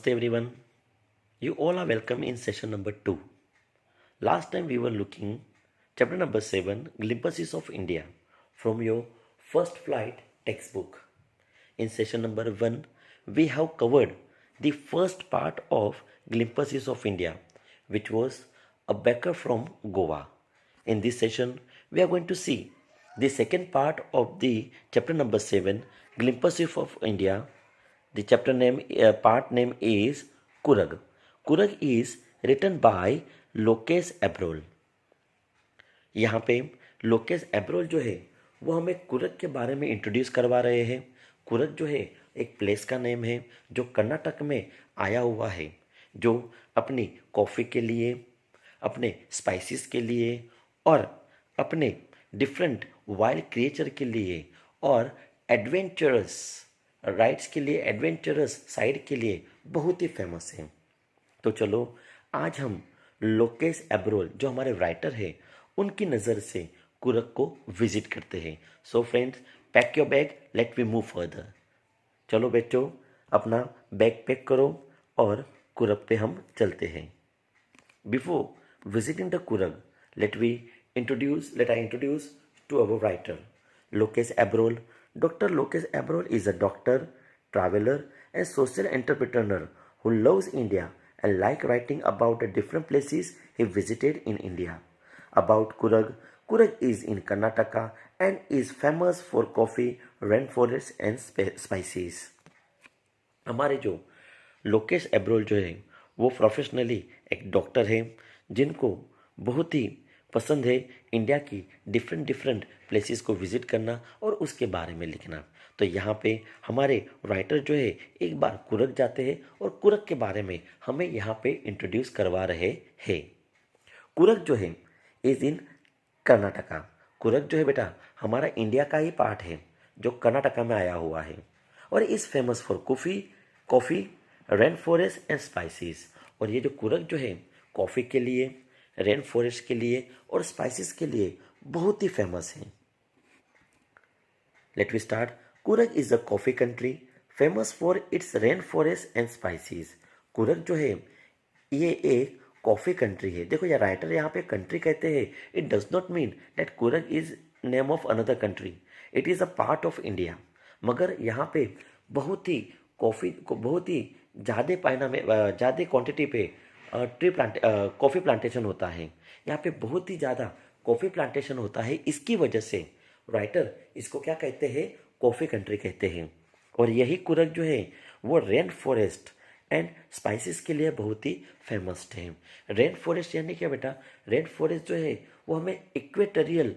Namaste everyone. You all are welcome in session number 2. Last time we were looking chapter number 7, Glimpses of India from your first flight textbook. In session number 1, we have covered the first part of Glimpses of India, which was a baker from Goa. In this session, we are going to see the second part of the chapter number 7, Glimpses of India. The chapter name, part name is Kurag. Kurag is written by Lokesh Abrol. यहाँ पे लोकेश एब्रोल जो है वो हमें कुरग के बारे में introduce करवा रहे हैं. कुरग जो है एक प्लेस का नेम है जो कर्नाटक में आया हुआ है, जो अपनी कॉफ़ी के लिए, अपने स्पाइसेस के लिए और अपने डिफरेंट वाइल्ड क्रिएचर के लिए और एडवेंचरस राइड्स के लिए, एडवेंचरस साइड के लिए बहुत ही फेमस है. तो चलो आज हम लोकेश एब्रोल जो हमारे राइटर है उनकी नज़र से कुरग को विजिट करते हैं. So friends, pack your bag, let we move further. चलो बच्चों, अपना बैग पैक करो और कुरग पे हम चलते हैं. Before visiting the Coorg, let I introduce to our writer, Lokesh Abrol. Dr. Lokesh Abrol is a doctor, traveler, and social entrepreneur who loves India and like writing about the different places he visited in India. About Kurag, Kurag is in Karnataka and is famous for coffee, rainforests and spices. हमारे जो लोकेश एब्रोल जो है वो professionally एक doctor है जिनको बहुत ही पसंद है इंडिया की डिफरेंट प्लेसेस को विजिट करना और उसके बारे में लिखना. तो यहाँ पे हमारे राइटर जो है एक बार कुरग जाते हैं और कुरग के बारे में हमें यहाँ पे इंट्रोड्यूस करवा रहे हैं. कुरग जो है इज इन कर्नाटका. कुरग जो है बेटा हमारा इंडिया का ही पार्ट है जो कर्नाटका में आया हुआ है और is famous for coffee, rain forest and spices. और ये जो कुरग जो है कॉफ़ी के लिए, रेन फॉरेस्ट के लिए और स्पाइसेस के लिए बहुत ही फेमस है. Let we start. Coorg is a coffee country famous for its rain forest and spices. Coorg जो है ये एक कॉफ़ी कंट्री है. देखो यार, राइटर यहाँ पे कंट्री कहते हैं. It does not mean that Coorg is name of another country. It is a part of India. मगर यहाँ पे बहुत ही कॉफ़ी को बहुत ही ज़्यादा पायना में ज़्यादा क्वांटिटी पे कॉफ़ी प्लांटेशन होता है. यहाँ पे बहुत ही ज़्यादा कॉफ़ी प्लांटेशन होता है. इसकी वजह से राइटर इसको क्या कहते हैं, कॉफ़ी कंट्री कहते हैं. और यही कुरग जो है वो रेन फॉरेस्ट एंड स्पाइसेस के लिए बहुत ही फेमस है. रेन फॉरेस्ट यानी क्या बेटा, रेन फॉरेस्ट जो है वो हमें इक्वेटोरियल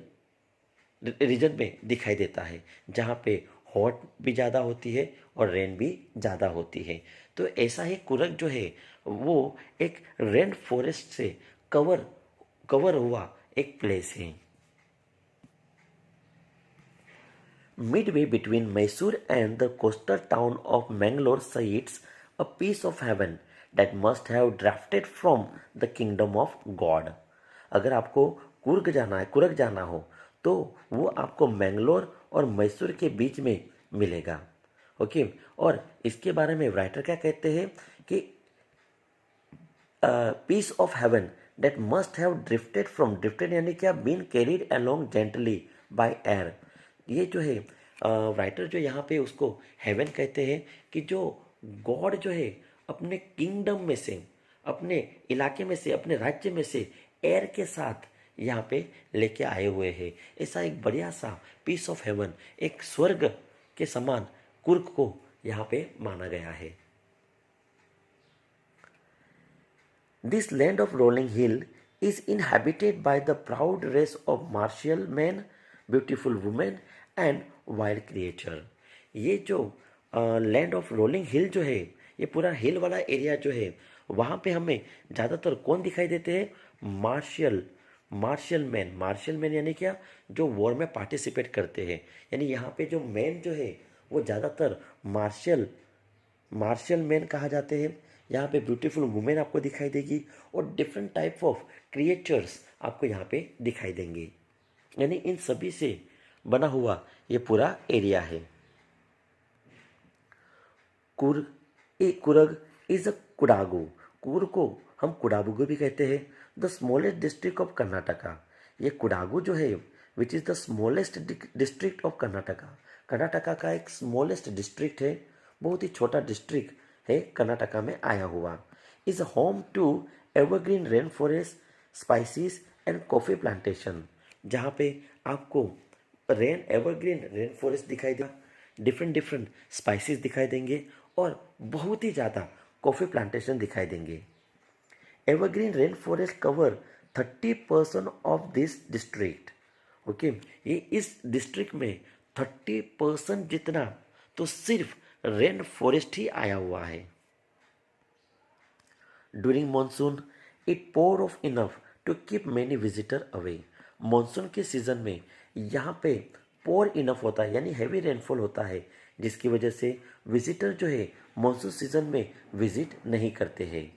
रीजन में दिखाई देता है जहाँ पे हॉट भी ज़्यादा होती है और रेन भी ज़्यादा होती है. तो ऐसा ही कुरग जो है वो एक रेन फॉरेस्ट से कवर हुआ एक प्लेस है. Midway between Mysore and the coastal town of Mangalore sits a piece of heaven that must have drafted from the kingdom of God. अगर आपको कुरग जाना हो तो वो आपको मैंगलोर और मैसूर के बीच में मिलेगा. ओके. और इसके बारे में राइटर क्या कहते हैं कि piece of heaven that must have drifted यानी क्या, been carried along gently by air. ये जो है राइटर जो यहाँ पे उसको हेवन कहते हैं कि जो गॉड जो है अपने किंगडम में से, अपने इलाके में से, अपने राज्य में से एयर के साथ यहाँ पे लेके आए हुए हैं. ऐसा एक बढ़िया सा पीस ऑफ हेवन, एक स्वर्ग के समान कुर्ग को यहाँ पे माना गया है. This land of rolling hill is inhabited by the proud race of martial men, beautiful women and wild creature. ये जो लैंड ऑफ रोलिंग हिल जो है, ये पूरा हिल वाला एरिया जो है वहाँ पे हमें ज़्यादातर कौन दिखाई देते हैं, मार्शियल मैन यानी क्या, जो वॉर में पार्टिसिपेट करते हैं. यानी यहाँ पे जो मैन जो है वो ज़्यादातर मार्शियल मैन कहा जाते हैं. यहाँ पे ब्यूटीफुल वुमेन आपको दिखाई देगी और डिफरेंट टाइप ऑफ क्रिएचर्स आपको यहाँ पे दिखाई देंगे. यानी इन सभी से बना हुआ ये पूरा एरिया है. कुरग इज अ कुडागु। कुर्ग को हम कुडाबुगु भी कहते हैं। The smallest district of Karnataka. ये कुडागु जो है which is the smallest district of Karnataka. Karnataka का एक स्मॉलेस्ट डिस्ट्रिक्ट है, बहुत ही छोटा डिस्ट्रिक्ट है कर्नाटका में आया हुआ। Is home to evergreen rain forest, spices and coffee plantation. जहाँ पे आपको एवरग्रीन रेन फॉरेस्ट दिखाई देगा, डिफरेंट डिफरेंट स्पाइसेस दिखाई देंगे और बहुत ही ज़्यादा कॉफ़ी प्लांटेशन दिखाई देंगे। Evergreen rain forest cover 30% of this district. Okay, ये इस डिस्ट्रिक्ट में 30% जितना तो सिर्फ रेन फॉरेस्ट ही आया हुआ है। During monsoon it pour of enough to keep many visitor away. Monsoon के सीजन में यहाँ पे पोर इनफ होता है, यानी हैवी रेनफॉल होता है, जिसकी वजह से विजिटर जो है मानसून सीजन में विजिट नहीं करते हैं।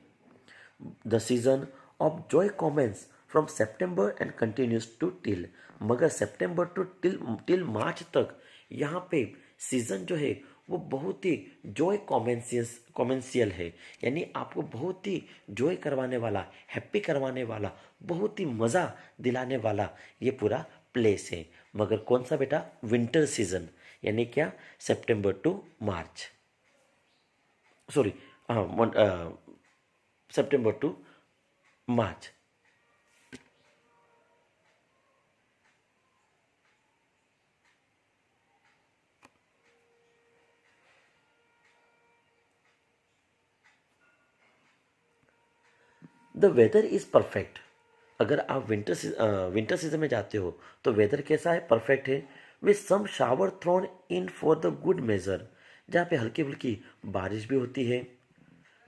The season of joy commences from September and continues to till. मगर सेप्टेम्बर टू टिल मार्च तक यहाँ पे सीजन जो है वो बहुत ही जॉय कॉमेंशियल है, यानी आपको बहुत ही जॉय करवाने वाला, हैप्पी करवाने वाला, बहुत ही मज़ा दिलाने वाला ये पूरा प्लेस है। मगर कौन सा बेटा? विंटर सीजन, यानी क्या? सितंबर टू मार्च, सॉरी, हाँ, सितंबर to March. The weather is perfect. अगर आप विंटर सीजन में जाते हो तो वेदर कैसा है? परफेक्ट है। With some shower thrown in for the good measure, जहाँ पे हल्की फुल्की बारिश भी होती है।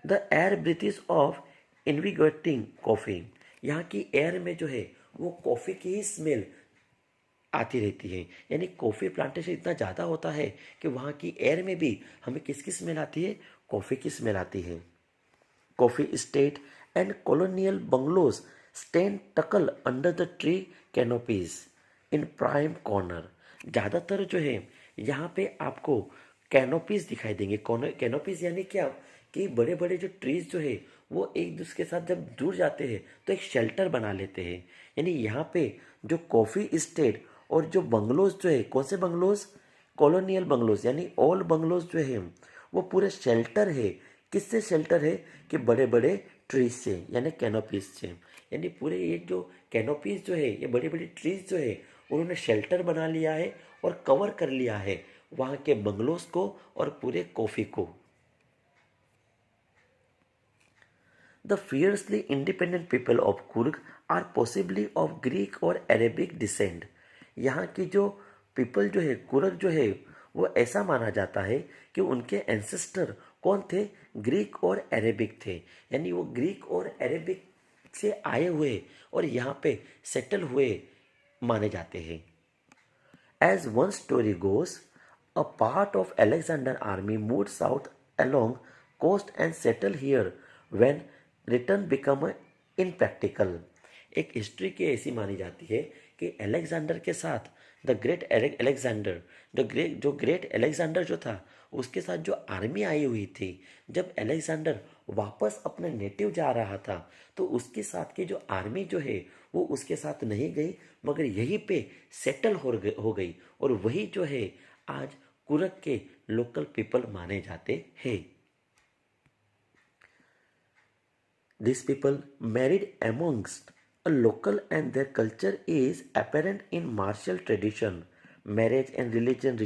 The air breathes of invigorating coffee. यहाँ की एयर में जो है वो कॉफ़ी की ही स्मेल आती रहती है, यानी कॉफ़ी प्लांटेशन इतना ज़्यादा होता है कि वहाँ की एयर में भी हमें किसकी स्मेल आती है? कॉफ़ी की स्मेल आती है। Coffee estate and colonial bungalows stand tuckle under the tree canopies in prime corner। ज़्यादातर जो है यहाँ पे आपको कैनोपीज दिखाई देंगे। कैनोपीज यानी क्या? कि बड़े बड़े जो ट्रीज जो है वो एक दूसरे के साथ जब जुड़ जाते हैं तो एक शेल्टर बना लेते हैं। यानी यहाँ पे जो कॉफ़ी इस्टेट और जो बंगलोज जो है, कौन से बंगलोज? कॉलोनियल बंगलोज, यानी ओल्ड बंगलोज जो है वो पूरे शेल्टर है। किससे शेल्टर है? कि बड़े बड़े ट्रीज से, यानी कैनोपीज से। यानी पूरे ये जो कैनोपीज जो है, ये बड़ी बड़ी ट्रीज जो है उन्होंने शेल्टर बना लिया है और कवर कर लिया है वहाँ के बंगलोज को और पूरे कॉफ़ी को। The fiercely independent people of Coorg are possibly of Greek और अरेबिक डिसेंड। यहाँ की जो पीपल जो है, कुर्ग जो है, वो ऐसा माना जाता है कि उनके एंसेस्टर कौन थे? ग्रीक और अरेबिक थे, यानी वो ग्रीक और अरेबिक से आए हुए और यहाँ पे सेटल हुए माने जाते हैं। As one story goes, a part of Alexander army moved south along coast and settled here when return became impractical। एक हिस्ट्री की ऐसी मानी जाती है कि अलेक्जेंडर के साथ द ग्रेट अलेक्जेंडर, जो ग्रेट अलेक्जेंडर जो था उसके साथ जो आर्मी आई हुई थी, जब अलेक्जेंडर वापस अपने नेटिव जा रहा था तो उसके साथ की जो आर्मी जो है वो उसके साथ नहीं गई, मगर यहीं पे सेटल हो गई और वही जो है आज कुर्ग के लोकल पीपल माने जाते हैं। These people married amongst a local and their culture is apparent in martial tradition, marriage and religion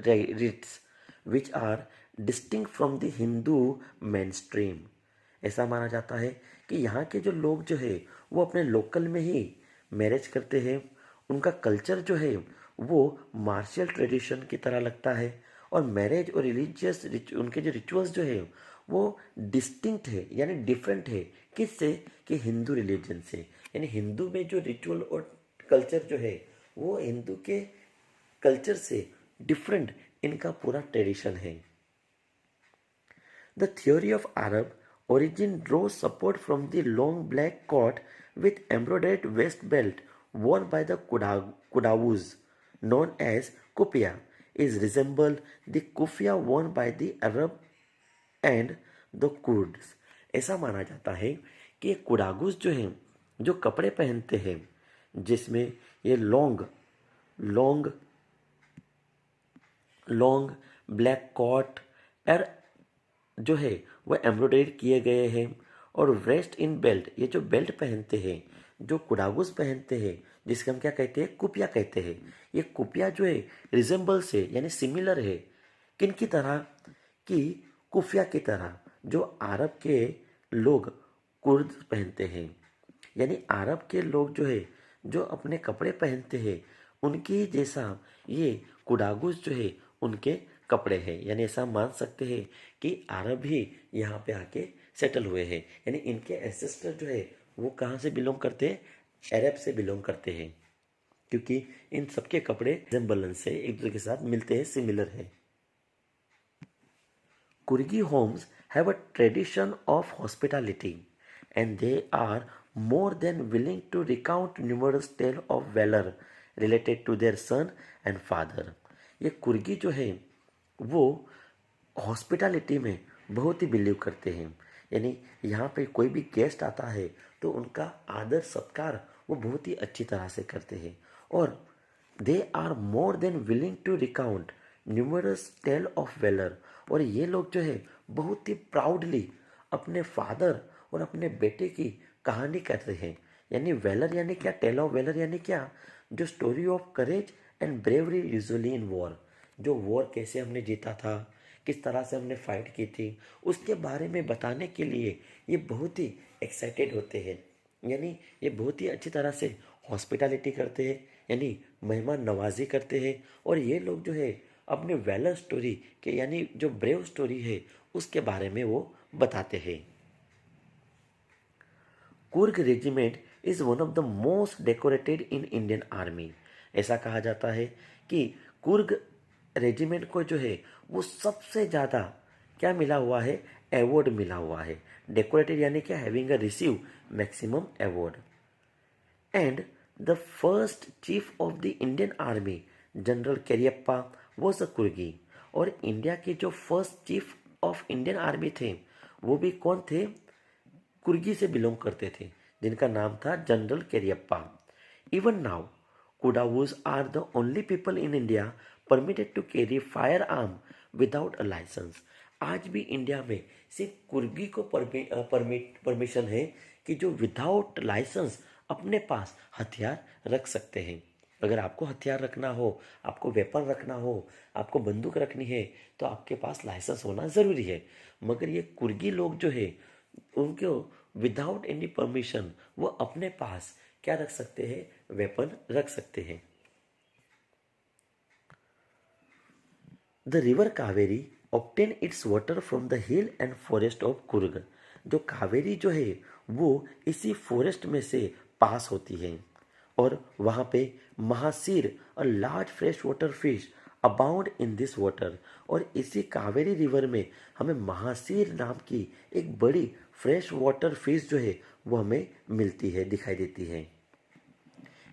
rites, which are distinct from the Hindu mainstream। ऐसा माना जाता है कि यहाँ के जो लोग जो है वो अपने लोकल में ही मैरिज करते हैं। उनका कल्चर जो है वो मार्शियल ट्रेडिशन की तरह लगता है और मैरिज और रिलीजियस उनके जो रिचुअल्स जो है वो डिस्टिंक्ट है, यानी डिफरेंट है। किससे? कि हिंदू रिलीजन से। यानी हिंदू में जो रिचुअल और कल्चर जो है वो हिंदू के कल्चर से डिफरेंट इनका पूरा ट्रेडिशन है। The theory of Arab origin draws support from the long black coat with embroidered waist belt worn by the Kudawus, known as kufia, is resemble the kufia worn by the Arab and the Kurds. ऐसा माना जाता है कि ये कुडागुस जो हैं, जो कपड़े पहनते हैं जिसमें ये long long long black coat और जो है वो एम्ब्रॉयडरी किए गए हैं, और वेस्ट इन बेल्ट, ये जो बेल्ट पहनते हैं, जो कुडागुस पहनते हैं, जिसके हम क्या कहते हैं, कुपिया कहते हैं। ये कुपिया जो है रिजेंबल से यानी सिमिलर है किन की तरह, कि कुफिया की तरह जो अरब के लोग कुर्द पहनते हैं। यानी अरब के लोग जो है जो अपने कपड़े पहनते हैं उनकी जैसा ये कुडागुस जो है उनके कपड़े हैं। यानी ऐसा मान सकते हैं कि अरब भी यहाँ पे आके सेटल हुए हैं। यानी इनके एंसेस्टर जो है वो कहाँ से बिलोंग करते हैं, अरब से बिलोंग करते हैं, क्योंकि इन सबके कपड़े रिजेम्बलेंस से एक दूसरे के साथ मिलते हैं, सिमिलर है। Kurgi homes have a tradition of hospitality, and they are more than willing to recount numerous tales of valor related to their son and father. ये कुर्गी जो है वो हॉस्पिटैलिटी में बहुत ही बिलीव करते हैं। यानी यहाँ पे कोई भी गेस्ट आता है तो उनका आदर सत्कार वो बहुत ही अच्छी तरह से करते हैं, और they are more than willing to recount numerous tale of valour. और ये लोग जो है बहुत ही प्राउडली अपने फादर और अपने बेटे की कहानी करते हैं। यानी वेलर यानी क्या, टेल ऑफ वेलर यानी क्या, जो story of courage and bravery usually in war, जो वॉर कैसे हमने जीता था, किस तरह से हमने फाइट की थी, उसके बारे में बताने के लिए ये बहुत ही एक्साइटेड होते हैं। यानी ये बहुत ही अच्छी तरह से हॉस्पिटैलिटी करते हैं, यानी मेहमान नवाजी करते हैं, और ये लोग जो है अपने वैलर स्टोरी के यानी जो ब्रेव स्टोरी है उसके बारे में वो बताते हैं। Coorg regiment is one of the most decorated in Indian army. ऐसा कहा जाता है कि कुर्ग रेजिमेंट को जो है वो सबसे ज़्यादा क्या मिला हुआ है, अवार्ड मिला हुआ है। डेकोरेटेड यानी क्या, having a receive maximum award. And the first chief of the Indian army general Cariappa was a Coorgi. और इंडिया के जो first chief of Indian army थे वो भी कौन थे, कुर्गी से बिलोंग करते थे, जिनका नाम था general Cariappa. Even now Kodavas are the only people in India permitted to carry fire arm without a license. आज भी इंडिया में सिर्फ कुर्गी को परमिशन है कि जो विदाउट लाइसेंस अपने पास हथियार रख सकते हैं। अगर आपको हथियार रखना हो, आपको वेपन रखना हो, आपको बंदूक रखनी है तो आपके पास लाइसेंस होना ज़रूरी है। मगर ये कुर्गी लोग जो है उनको विदाउट एनी परमिशन वो अपने पास क्या रख सकते हैं, वेपन रख सकते हैं। The river Kaveri obtain it's water from the hill and forest of Coorg. जो कावेरी जो है वो इसी फॉरेस्ट में से पास होती है, और वहाँ पे महासीर और large fresh water fish abound in this water. और इसी कावेरी रिवर में हमें महासीर नाम की एक बड़ी फ्रेश वाटर फिश जो है वो हमें मिलती है, दिखाई देती है।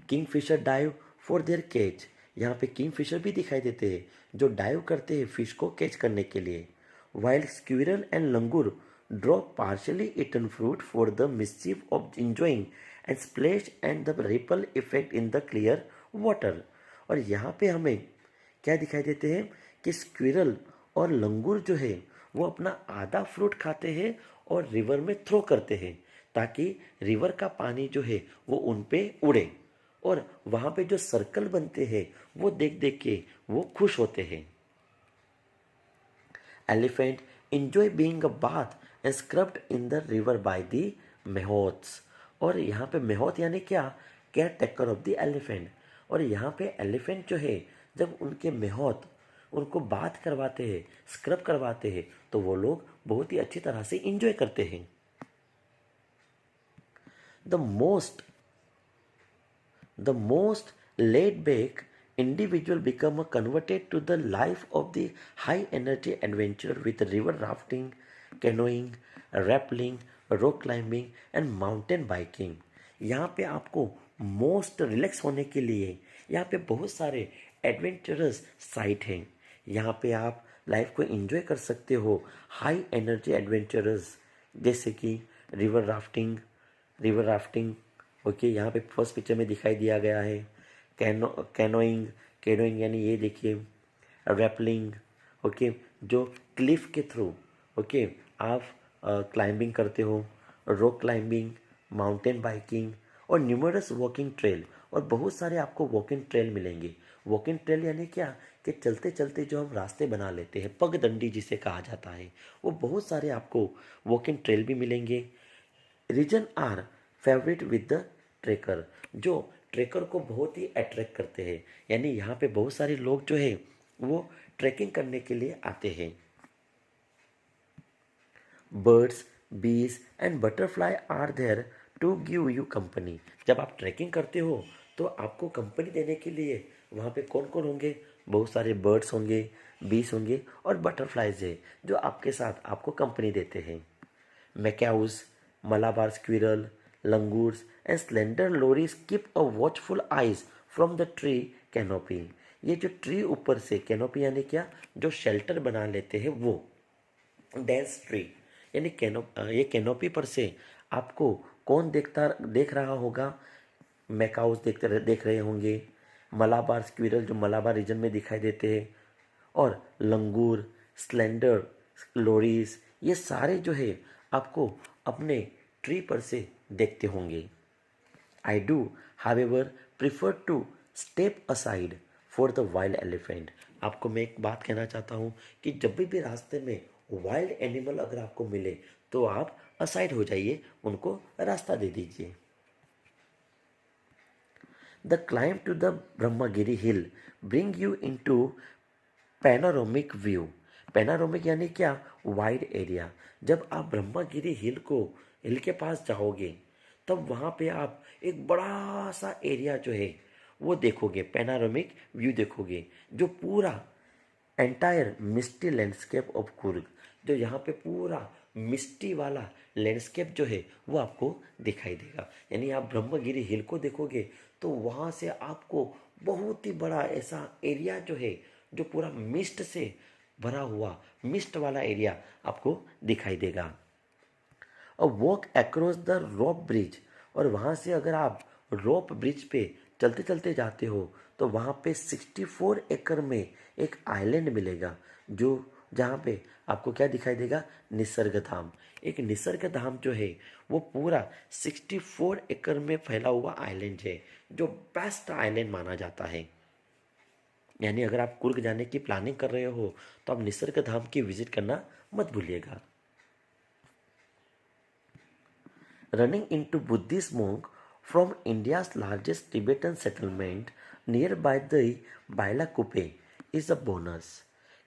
Kingfisher dive for their catch. यहाँ पे किंग फिशर भी दिखाई देते हैं जो डाइव करते हैं फिश को कैच करने के लिए। Wild squirrel and langur drop partially eaten fruit for the mischief of enjoying and splash and the ripple effect in the clear water. और यहाँ पे हमें क्या दिखाई देते हैं कि स्क्विरल और लंगूर जो है वो अपना आधा फ्रूट खाते हैं और रिवर में थ्रो करते हैं, ताकि रिवर का पानी जो है वो उन पे उड़े, और वहाँ पे जो सर्कल बनते हैं वो देख देख के वो खुश होते हैं। Elephant enjoy being a bath and scrubbed in the river by the मेहोत्स। और यहाँ पे मेहोत यानी क्या, care taker of the elephant. और यहाँ पे एलिफेंट जो है जब उनके मेहोत उनको बात करवाते हैं, स्क्रब करवाते हैं, तो वो लोग बहुत ही अच्छी तरह से इंजॉय करते हैं। The most The most laid back individual become a converted to the life of the high energy adventure with river rafting, canoeing, rappelling, rock climbing and mountain biking। यहाँ पे आपको मोस्ट रिलैक्स होने के लिए यहाँ पे बहुत सारे एडवेंचरस साइट हैं। यहाँ पे आप लाइफ को एंजॉय कर सकते हो। हाई एनर्जी एडवेंचरस जैसे कि रिवर राफ्टिंग। ओके, यहाँ पे फर्स्ट पिक्चर में दिखाई दिया गया है। कैनोइंग, कैनोइंग यानी ये देखिए रैपलिंग। ओके, जो क्लिफ के थ्रू ओके आप क्लाइंबिंग करते हो, रॉक क्लाइंबिंग, माउंटेन बाइकिंग और न्यूमरस वॉकिंग ट्रेल। और बहुत सारे आपको वॉकिंग ट्रेल मिलेंगे। वॉकिंग ट्रेल यानी क्या कि चलते चलते जो हम रास्ते बना लेते हैं, पगडंडी जिसे कहा जाता है, वो बहुत सारे आपको वॉकिंग ट्रेल भी मिलेंगे। Reason are favourite with the trekker, जो ट्रेकर को बहुत ही अट्रैक्ट करते हैं। यानी यहाँ पे बहुत सारे लोग जो है वो ट्रैकिंग करने के लिए आते हैं। Birds, bees and butterfly are there to give you company. जब आप ट्रैकिंग करते हो तो आपको कंपनी देने के लिए वहाँ पे कौन कौन होंगे? बहुत सारे बर्ड्स होंगे, बीज होंगे और बटरफ्लाइज है जो आपके साथ आपको कंपनी देते हैं। Macaques, Malabar squirrel, langurs and slender lorises keep a watchful eyes from the tree canopy. ये जो ट्री ऊपर से कैनोपी यानी क्या, जो शेल्टर बना लेते हैं वो डेंस ट्री यानी ये कैनोपी पर से आपको कौन देख रहा होगा? मैकाउस देख रहे होंगे, मलाबार स्क्विरल जो मलाबार रीजन में दिखाई देते हैं, और लंगूर, स्लेंडर लोरीज, ये सारे जो है आपको अपने ट्री पर से देखते होंगे। I do however prefer to step aside for the wild elephant. आपको मैं एक बात कहना चाहता हूँ कि जब भी रास्ते में वाइल्ड एनिमल अगर आपको मिले तो आप असाइड हो जाइए, उनको रास्ता दे दीजिए। The climb to the Brahmagiri hill bring you into panoramic view. Panoramic यानी क्या? Wide area. जब आप ब्रह्मगिरी हिल के पास जाओगे तब वहाँ पे आप एक बड़ा सा एरिया जो है वो देखोगे, पैनारोमिक व्यू देखोगे, जो पूरा entire misty landscape of Coorg, जो यहाँ पे पूरा मिस्टी वाला लैंडस्केप जो है वो आपको दिखाई देगा। यानी आप ब्रह्मगिरी हिल को देखोगे तो वहाँ से आपको बहुत ही बड़ा ऐसा एरिया जो है, जो पूरा मिस्ट से भरा हुआ मिस्ट वाला एरिया आपको दिखाई देगा। और walk across the rope bridge, और वहाँ से अगर आप रोप ब्रिज पे चलते चलते जाते हो तो वहाँ पे 64 एकड़ में एक आइलैंड मिलेगा, जो जहाँ पे आपको क्या दिखाई देगा? निसर्ग धाम। एक निसर्ग धाम जो है वो पूरा 64 एकड़ में फैला हुआ आइलैंड है, जो बेस्ट आइलैंड माना जाता है। यानी अगर आप कुर्ग जाने की प्लानिंग कर रहे हो तो आप निसर्ग धाम की विजिट करना मत भूलिएगा। Running into Buddhist monk from India's largest Tibetan settlement nearby the Bailakuppe is a bonus।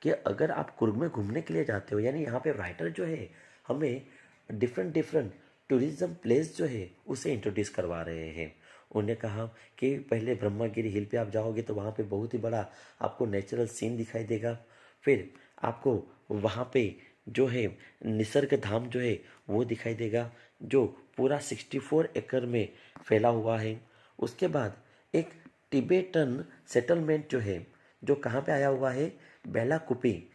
कि अगर आप कुर्ग में घूमने के लिए जाते हो, यानी यहाँ पे राइटर जो है हमें डिफरेंट डिफरेंट टूरिज्म प्लेस जो है उसे इंट्रोड्यूस करवा रहे हैं। उन्हें कहा कि पहले ब्रह्मागिरी हिल पे आप जाओगे तो वहाँ पे बहुत ही बड़ा आपको नेचुरल सीन दिखाई देगा। फिर आपको वहाँ पे जो है निसर्ग धाम जो है वो दिखाई देगा, जो पूरा 64 एकड़ में फैला हुआ है। उसके बाद एक टिबेटन सेटलमेंट जो है, जो कहाँ पे आया हुआ है? बेलाकुपी,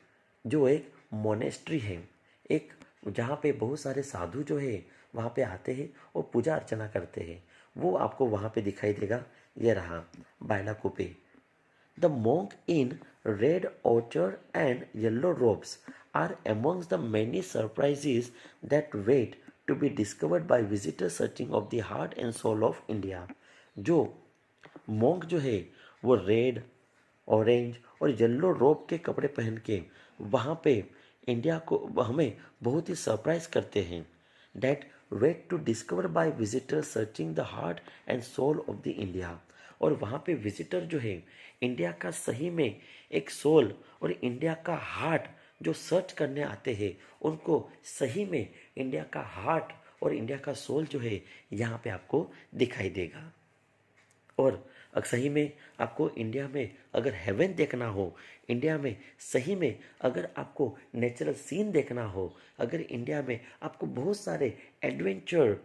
जो एक मोनेस्ट्री है, एक जहाँ पे बहुत सारे साधु जो है वहाँ पे आते हैं और पूजा अर्चना करते हैं, वो आपको वहाँ पे दिखाई देगा। ये रहा बायलाकुपे। The monk in red orchard and yellow robes are amongst the many surprises that wait to be discovered by visitors searching of the heart and soul of India। जो monk जो है वो रेड, ऑरेंज और yellow रोब के कपड़े पहन के वहाँ पे इंडिया को हमें बहुत ही सरप्राइज करते हैं। That wait to discover by visitors searching the heart and soul of the India। और वहाँ पे विजिटर जो है इंडिया का सही में एक सोल और इंडिया का हार्ट जो सर्च करने आते हैं, उनको सही में इंडिया का हार्ट और इंडिया का सोल जो है यहाँ पे आपको दिखाई देगा। और सही में आपको इंडिया में अगर हेवन देखना हो, इंडिया में सही में अगर आपको नेचुरल सीन देखना हो, अगर इंडिया में आपको बहुत सारे एडवेंचर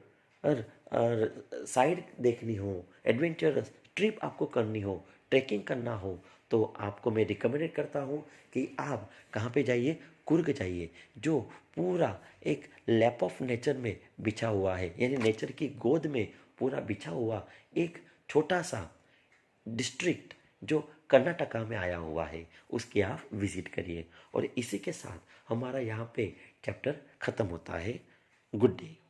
साइड देखनी हो, एडवेंचरस ट्रिप आपको करनी हो, ट्रैकिंग करना हो, तो आपको मैं रिकमेंड करता हूँ कि आप कहाँ पे जाइए, कुर्ग जाइए, जो पूरा एक लैप ऑफ नेचर में बिछा हुआ है, यानी नेचर की गोद में पूरा बिछा हुआ एक छोटा सा डिस्ट्रिक्ट जो कर्नाटका में आया हुआ है, उसकी आप विजिट करिए। और इसी के साथ हमारा यहाँ पे चैप्टर ख़त्म होता है। Good day.